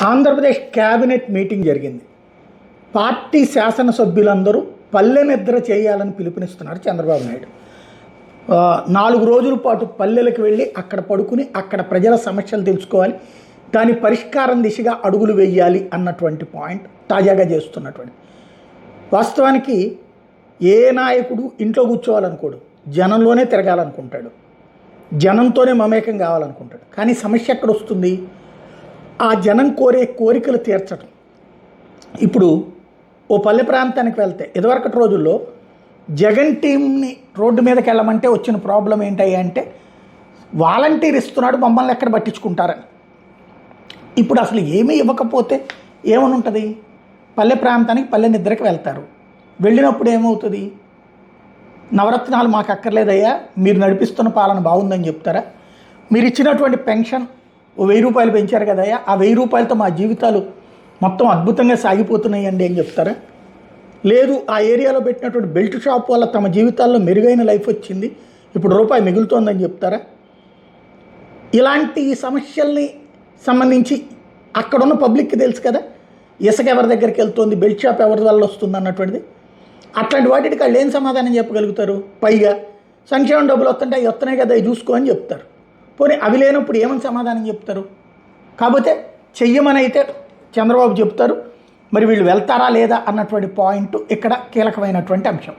Andhra Pradesh cabinet meeting జరిగింది. Party శాసనసభ్యులందరూ పల్లె నిద్ర చేయాలని పిలుపునిస్తున్నారు చంద్రబాబు నాయుడు. 4 రోజుల పాటు పల్లెలకు వెళ్ళి అక్కడ పడుకుని అక్కడ ప్రజల సమస్యలు తెలుసుకోవాలి, దాని పరిష్కారం దిశగా అడుగులు వేయాలి అన్నటువంటి పాయింట్ తాజాగా చేస్తున్నటువంటి. వాస్తవానికి ఏ నాయకుడు ఇంట్లో కూర్చోవాలనుకోడు, జనంలోనే తిరగాలనుకుంటాడు, జనంతోనే మమేకం కావాలనుకుంటాడు. కానీ సమస్య ఎక్కడ వస్తుంది? ఆ జనం కోరే కోరికలు తీర్చడం. ఇప్పుడు ఓ పల్లె ప్రాంతానికి వెళ్తే ఇదివరకటి రోజుల్లో జగన్ టీంని రోడ్డు మీదకి వెళ్ళమంటే వచ్చిన ప్రాబ్లం ఏంటయ్యా అంటే వాలంటీర్ ఇస్తున్నాడు, మమ్మల్ని ఎక్కడ పట్టించుకుంటారని. ఇప్పుడు అసలు ఏమీ ఇవ్వకపోతే ఏమని ఉంటుంది? పల్లె ప్రాంతానికి పల్లె నిద్రకి వెళ్తారు. వెళ్ళినప్పుడు ఏమవుతుంది? నవరత్నాలు మాకు అక్కర్లేదయ్యా, మీరు నడిపిస్తున్న పాలన బాగుందని చెప్తారా? మీరు ఇచ్చినటువంటి పెన్షన్ 1000 రూపాయలు పెంచారు కదయ్యా, ఆ 1000 రూపాయలతో మా జీవితాలు మొత్తం అద్భుతంగా సాగిపోతున్నాయండి అని చెప్తారా? లేదు, ఆ ఏరియాలో పెట్టినటువంటి బెల్ట్ షాప్ వల్ల తమ జీవితాల్లో మెరుగైన లైఫ్ వచ్చింది, ఇప్పుడు రూపాయి మిగులుతోందని చెప్తారా? ఇలాంటి సమస్యల్ని సంబంధించి అక్కడున్న పబ్లిక్కి తెలుసు కదా, ఇసుక ఎవరి దగ్గరికి వెళ్తుంది, బెల్ట్ షాప్ ఎవరి వల్ల వస్తుంది అన్నటువంటిది. అట్లాంటి వాటికి వాళ్ళు ఏం సమాధానం చెప్పగలుగుతారు? పైగా సంక్షేమం డబ్బులు వస్తుంటే అవి వస్తున్నాయి కదా, అవి చూసుకో అని చెప్తారు. పోనీ అవి లేనప్పుడు ఏమని సమాధానం చెప్తారు? కాకపోతే చెయ్యమని అయితే చంద్రబాబు చెప్తారు, మరి వీళ్ళు వెళ్తారా లేదా అన్నటువంటి పాయింట్ ఇక్కడ కీలకమైనటువంటి అంశం.